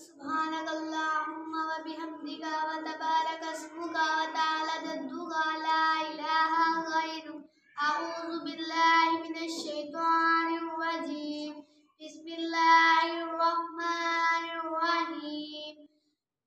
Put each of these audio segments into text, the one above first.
सुब्हानकल्लाहुम्मा व बिहम्दिका व तबारक अस्मुका व तआला जद्दुका ला इलाहा गैरुक। अऊज़ु बिल्लाहि मिनश शैतानिर रजीम। बिस्मिल्लाहिर रहमानिर रहीम।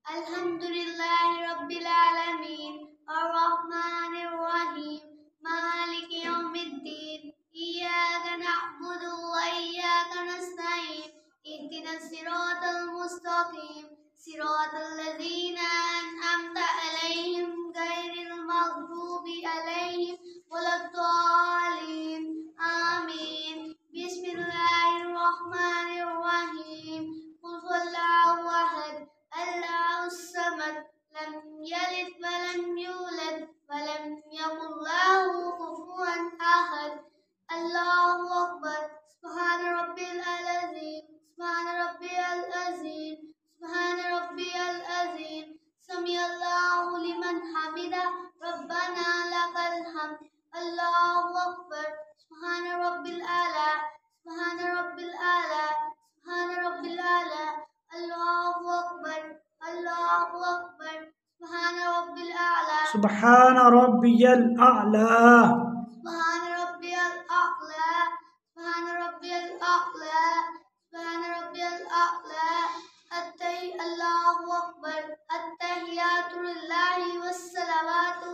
अल्हम्दुलिल्लाहि रब्बिल आलमीन अर्रहमानिर रहीम मालिकि यौमिद्दीन। इय्याका नअबुदु व इय्याका नस्तईन। इहदिनस सिरातल मुस्तकीम सिरातल लज़ीना अनअमता अलैहिम गैरिल मग़दूबि अलैहिम वलद्दालिन। आमीन। बिस्मिल्लाहिर रहमानिर रहीम। कुल हुवल्लाहु अहद अल्लाहुस समद लम यलिद व लम यूलद व लम यकुल लहु कुफुवन अहद। अल्लाहु अकबर। सुब्हान रब्बिल अज़ीम सुब्हान रब्बियल अज़ीम सुब्हान रब्बियल अज़ीम। समिअल्लाहु लिमन हमिदा रब्बना लकल हम्द। अल्लाहु अकबर। सुब्हान रब्बिल आला सुब्हान रब्बिल आला सुब्हान रब्बिल आला। अल्लाहु अकबर अल्लाहु अकबर। सुब्हान रब्बिल आला सुब्हान रब्बियल आला सुब्हान रब्बियल आला सुब्हान रब्बियल आला सुब्हान रब्बियल आला। अल्लाहु अकबर। अत्तहियातु लिल्लाहि वस्सलावातु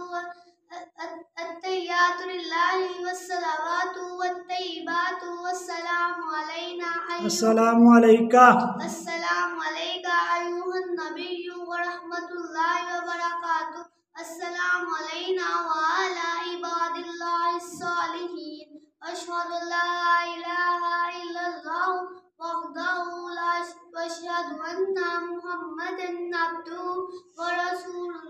अत्तहियातु लिल्लाहि वस्सलावातु वत्तय्यिबातु वस्सलामु अलैना अस्सलामु अलैका अस्सलामु अलैका अय्युहन नबिय्यु व रहमतुल्लाहि व बरकातुहू। अस्सलामु अलैना व अला इबादिल्लाहिस सालिहीन। अशहदु अल्ला इलाहा इल्लल्लाहु वहदहु ला व अशहदु अन्ना मुहम्मदन अब्दुहु व रसूलुहु।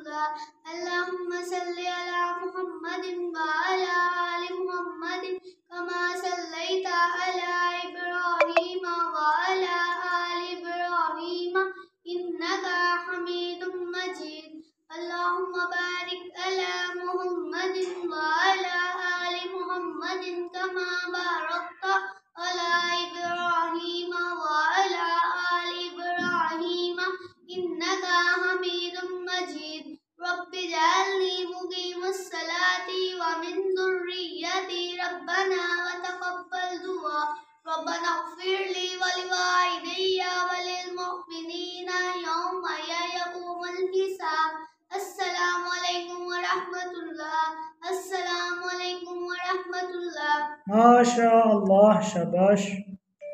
अल्लाहुम्मा सल्लि अला मुहम्मदिन व अला आलि मुहम्मदिन कमा सल्लैता अला इब्राहीम व अला आलि इब्राहीम इन्नका हमीदुम मजीद। अल्लाहुम्मा बारिक अला मुहम्मदिन व अला आलि मुहम्मदिन कमा बारकता अला इब्राहीम व अला आलि इब्राहीम इन्नका हमीदुम मजीद। रब्बि जअलनी मुक़ीमस सलाति व मिन ज़ुर्रिय्यति रब्बना व तक़ब्बल दुआ। रब्बना इग़फ़िरली व लिवालिदैय व लिलमुमिनीना यौमा यक़ूमुल हिसाब। अस्सलामु अलैकुम व रहमतुल्लाह। अस्सलामु अलैकुम व रहमतुल्लाह। माशा अल्लाह शाबाश।